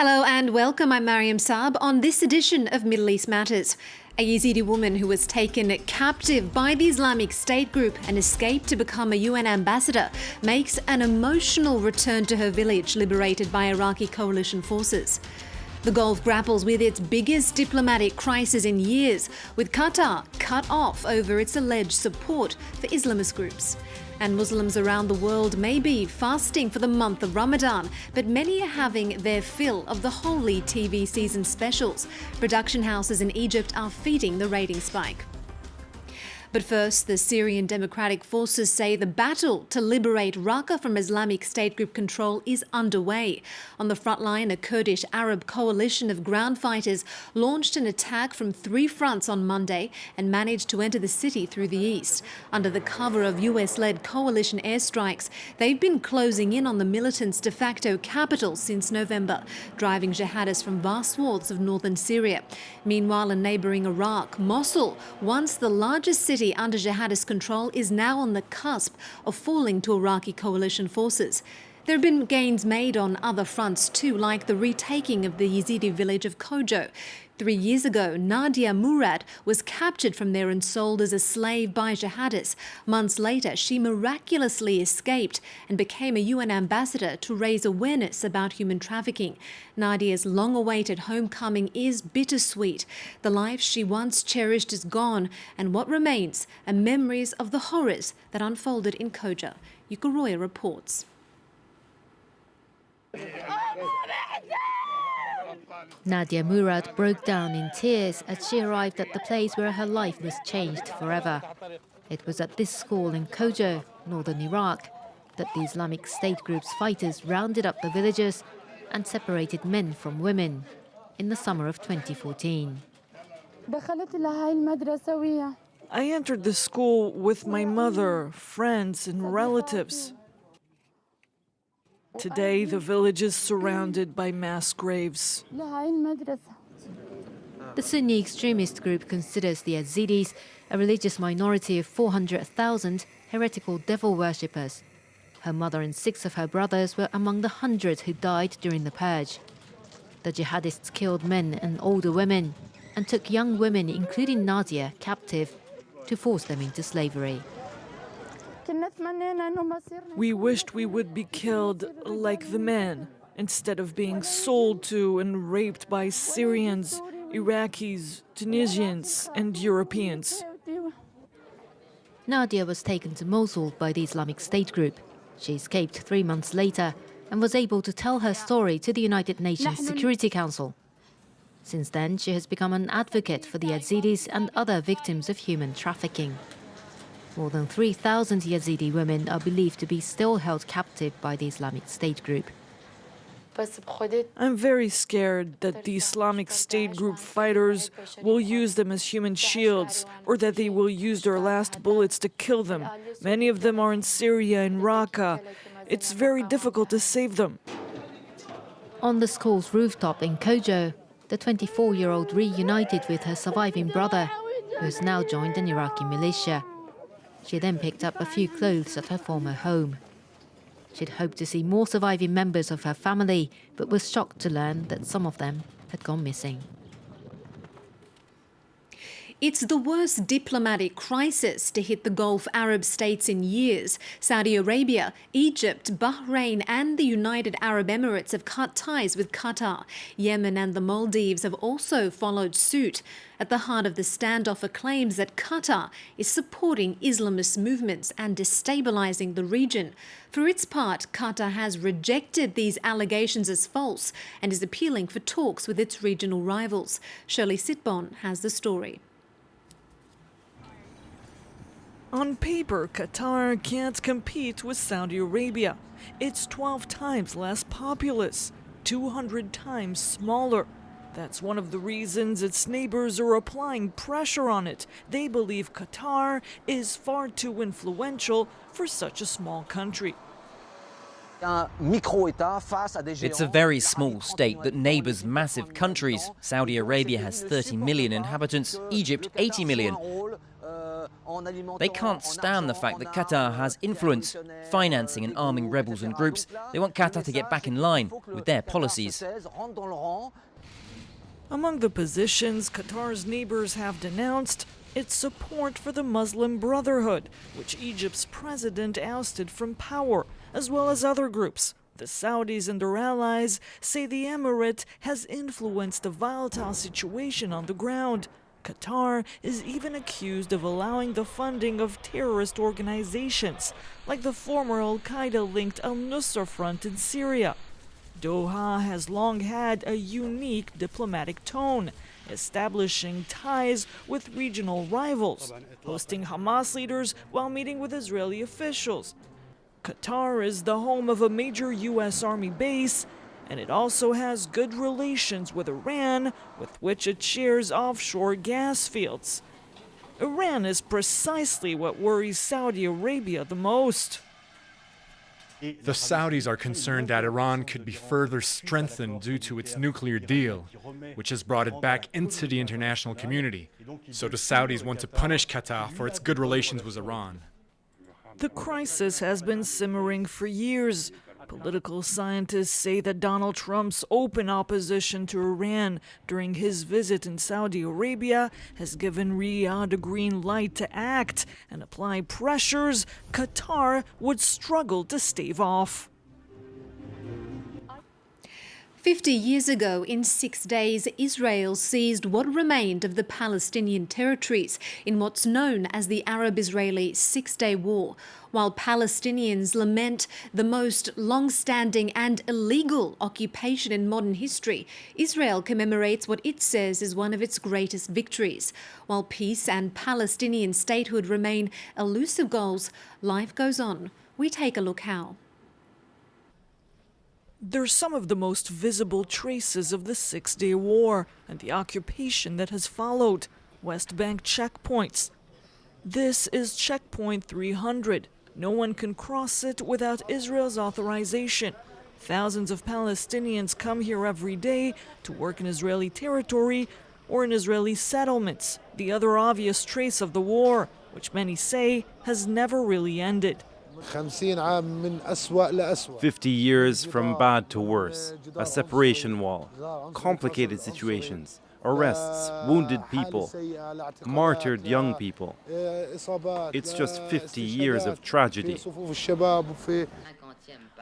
Hello and welcome. I'm Mariam Saab on this edition of Middle East Matters. A Yazidi woman who was taken captive by the Islamic State group and escaped to become a UN ambassador makes an emotional return to her village liberated by Iraqi coalition forces. The Gulf grapples with its biggest diplomatic crisis in years, with Qatar cut off over its alleged support for Islamist groups. And Muslims around the world may be fasting for the month of Ramadan, but many are having their fill of the holy TV season specials. Production houses in Egypt are feeding the rating spike. But first, the Syrian Democratic Forces say the battle to liberate Raqqa from Islamic State group control is underway. On the front line, a Kurdish Arab coalition of ground fighters launched an attack from 3 fronts on Monday and managed to enter the city through the east. Under the cover of US-led coalition airstrikes, they've been closing in on the militants' de facto capital since November, driving jihadists from vast swaths of northern Syria. Meanwhile, in neighbouring Iraq, Mosul, once the largest city under jihadist control, is now on the cusp of falling to Iraqi coalition forces. There have been gains made on other fronts too, like the retaking of the Yazidi village of Kojo. 3 years ago, Nadia Murat was captured from there and sold as a slave by jihadists. Months later, she miraculously escaped and became a UN ambassador to raise awareness about human trafficking. Nadia's long-awaited homecoming is bittersweet. The life she once cherished is gone, and what remains are memories of the horrors that unfolded in Kojo. Yuka Roya reports. Nadia Murat broke down in tears as she arrived at the place where her life was changed forever. It was at this school in Kojo, northern Iraq, that the Islamic State group's fighters rounded up the villagers and separated men from women in the summer of 2014. I entered the school with my mother, friends and relatives. Today, the village is surrounded by mass graves. The Sunni extremist group considers the Yazidis, a religious minority of 400,000 heretical devil worshippers. Her mother and 6 of her brothers were among the hundreds who died during the purge. The jihadists killed men and older women and took young women, including Nadia, captive to force them into slavery. We wished we would be killed like the men, instead of being sold to and raped by Syrians, Iraqis, Tunisians, and Europeans. Nadia was taken to Mosul by the Islamic State group. She escaped 3 months later and was able to tell her story to the United Nations Security Council. Since then, she has become an advocate for the Yazidis and other victims of human trafficking. More than 3,000 Yazidi women are believed to be still held captive by the Islamic State group. I'm very scared that the Islamic State group fighters will use them as human shields, or that they will use their last bullets to kill them. Many of them are in Syria and Raqqa. It's very difficult to save them. On the school's rooftop in Kojo, the 24-year-old reunited with her surviving brother, who has now joined an Iraqi militia. She then picked up a few clothes at her former home. She'd hoped to see more surviving members of her family, but was shocked to learn that some of them had gone missing. It's the worst diplomatic crisis to hit the Gulf Arab states in years. Saudi Arabia, Egypt, Bahrain and the United Arab Emirates have cut ties with Qatar. Yemen and the Maldives have also followed suit. At the heart of the standoff are claims that Qatar is supporting Islamist movements and destabilizing the region. For its part, Qatar has rejected these allegations as false and is appealing for talks with its regional rivals. Shirley Sitbon has the story. On paper, Qatar can't compete with Saudi Arabia. It's 12 times less populous, 200 times smaller. That's one of the reasons its neighbors are applying pressure on it. They believe Qatar is far too influential for such a small country. It's a very small state that neighbours massive countries. Saudi Arabia has 30 million inhabitants, Egypt 80 million. They can't stand the fact that Qatar has influence, financing and arming rebels and groups. They want Qatar to get back in line with their policies. Among the positions Qatar's neighbors have denounced, its support for the Muslim Brotherhood, which Egypt's president ousted from power, as well as other groups. The Saudis and their allies say the emirate has influenced the volatile situation on the ground. Qatar is even accused of allowing the funding of terrorist organizations, like the former al-Qaeda-linked al-Nusra Front in Syria. Doha has long had a unique diplomatic tone, establishing ties with regional rivals, hosting Hamas leaders while meeting with Israeli officials. Qatar is the home of a major U.S. Army base, and it also has good relations with Iran, with which it shares offshore gas fields. Iran is precisely what worries Saudi Arabia the most. The Saudis are concerned that Iran could be further strengthened due to its nuclear deal, which has brought it back into the international community. So the Saudis want to punish Qatar for its good relations with Iran. The crisis has been simmering for years. Political scientists say that Donald Trump's open opposition to Iran during his visit in Saudi Arabia has given Riyadh a green light to act and apply pressures Qatar would struggle to stave off. 50 years ago, in 6 days, Israel seized what remained of the Palestinian territories in what's known as the Arab-Israeli SixDay War. While Palestinians lament the most long-standing and illegal occupation in modern history, Israel commemorates what it says is one of its greatest victories. While peace and Palestinian statehood remain elusive goals, life goes on. We take a look how. They're some of the most visible traces of the Six-Day War and the occupation that has followed. West Bank checkpoints. This is checkpoint 300. No one can cross it without Israel's authorization. Thousands of Palestinians come here every day to work in Israeli territory or in Israeli settlements, the other obvious trace of the war, which many say has never really ended. 50 years from bad to worse, a separation wall, complicated situations, arrests, wounded people, martyred young people. It's just 50 years of tragedy.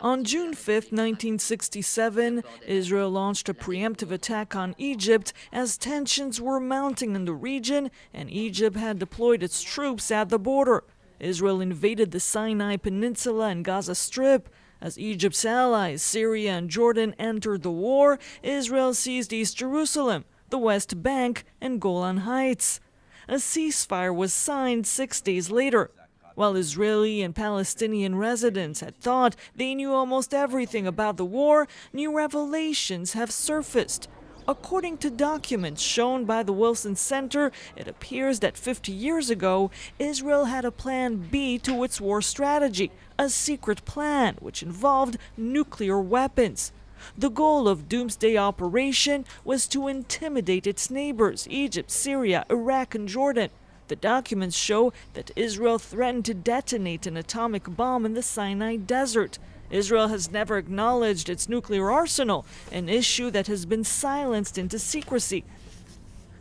On June 5, 1967, Israel launched a preemptive attack on Egypt as tensions were mounting in the region and Egypt had deployed its troops at the border. Israel invaded the Sinai Peninsula and Gaza Strip. As Egypt's allies, Syria and Jordan, entered the war, Israel seized East Jerusalem, the West Bank, and Golan Heights. A ceasefire was signed 6 days later. While Israeli and Palestinian residents had thought they knew almost everything about the war, new revelations have surfaced. According to documents shown by the Wilson Center, it appears that 50 years ago, Israel had a plan B to its war strategy, a secret plan which involved nuclear weapons. The goal of Doomsday Operation was to intimidate its neighbors, Egypt, Syria, Iraq, and Jordan. The documents show that Israel threatened to detonate an atomic bomb in the Sinai Desert. Israel has never acknowledged its nuclear arsenal, an issue that has been silenced into secrecy.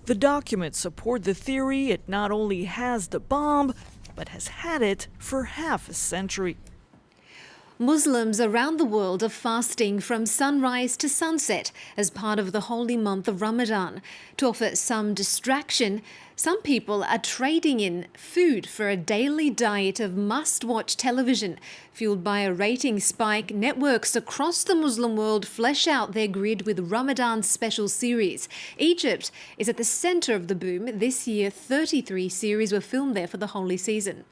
The documents support the theory it not only has the bomb, but has had it for half a century. Muslims around the world are fasting from sunrise to sunset as part of the holy month of Ramadan. To offer some distraction, some people are trading in food for a daily diet of must-watch television. Fueled by a rating spike, networks across the Muslim world flesh out their grid with Ramadan special series. Egypt is at the centre of the boom. This year, 33 series were filmed there for the holy season.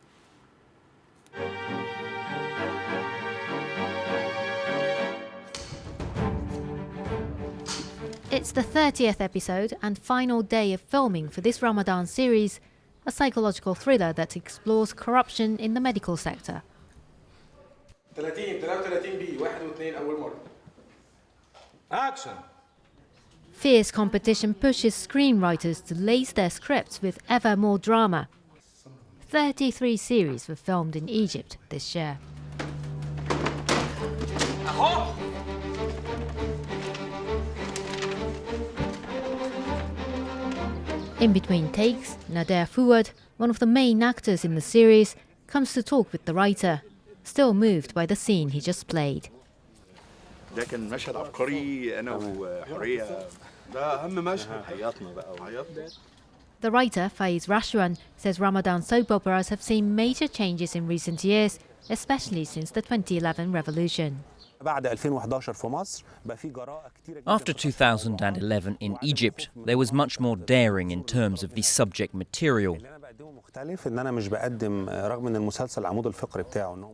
It's the 30th episode and final day of filming for this Ramadan series, a psychological thriller that explores corruption in the medical sector. Fierce competition pushes screenwriters to lace their scripts with ever more drama. 33 series were filmed in Egypt this year. In between takes, Nadia Murat, one of the main actors in the series, comes to talk with the writer, still moved by the scene he just played. The writer, Faiz Rashwan, says Ramadan soap operas have seen major changes in recent years, especially since the 2011 revolution. After 2011 in Egypt, there was much more daring in terms of the subject material.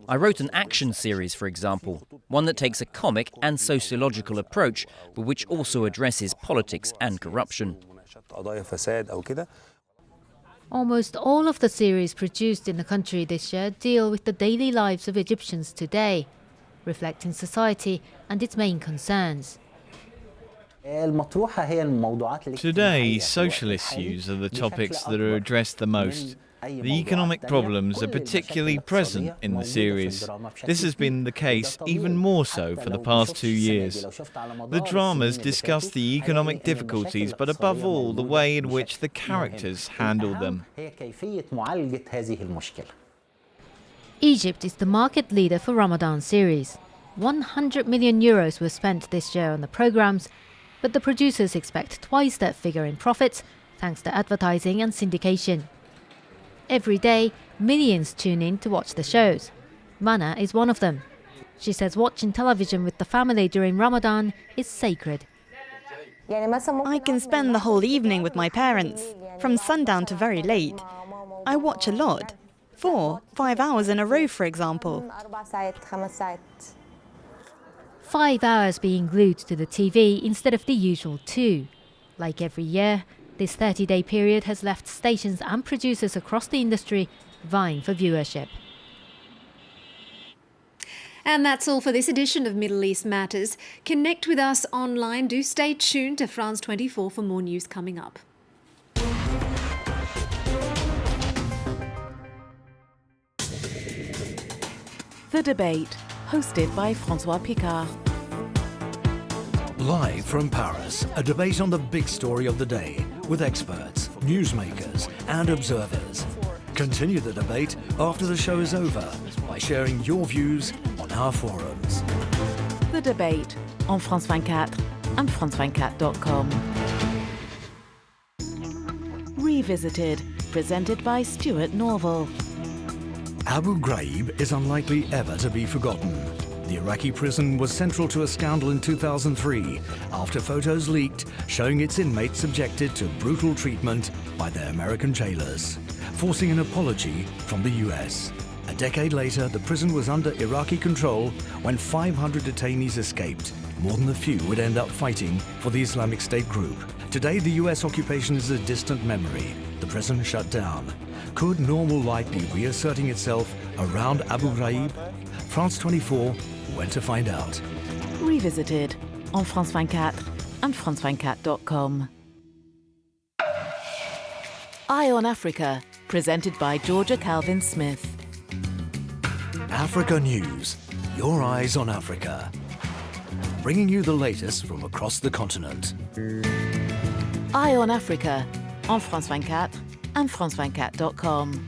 I wrote an action series, for example, one that takes a comic and sociological approach, but which also addresses politics and corruption. Almost all of the series produced in the country this year deal with the daily lives of Egyptians today, reflecting society and its main concerns. Today, social issues are the topics that are addressed the most. The economic problems are particularly present in the series. This has been the case even more so for the past 2 years. The dramas discuss the economic difficulties, but above all, the way in which the characters handle them. Egypt is the market leader for Ramadan series. 100 million euros were spent this year on the programmes, but the producers expect twice that figure in profits, thanks to advertising and syndication. Every day, millions tune in to watch the shows. Mana is one of them. She says watching television with the family during Ramadan is sacred. I can spend the whole evening with my parents, from sundown to very late. I watch a lot. 4-5 hours in a row, for example. 5 hours being glued to the TV instead of the usual 2. Like every year, this 30-day period has left stations and producers across the industry vying for viewership. And that's all for this edition of Middle East Matters. Connect with us online. Do stay tuned to France 24 for more news coming up. The Debate, hosted by François Picard. Live from Paris, a debate on the big story of the day with experts, newsmakers and observers. Continue the debate after the show is over by sharing your views on our forums. The Debate on France 24 and France24.com. Revisited, presented by Stuart Norval. Abu Ghraib is unlikely ever to be forgotten. The Iraqi prison was central to a scandal in 2003 after photos leaked showing its inmates subjected to brutal treatment by their American jailers, forcing an apology from the US. A decade later, the prison was under Iraqi control when 500 detainees escaped. More than a few would end up fighting for the Islamic State group. Today, the US occupation is a distant memory. The prison shut down. Could normal life be reasserting itself around Abu Ghraib? France 24 went to find out. Revisited on France 24 and France24.com. Eye on Africa, presented by Georgia Calvin-Smith. Africa News, your eyes on Africa. Bringing you the latest from across the continent. Eye on Africa on France 24 and France24.com.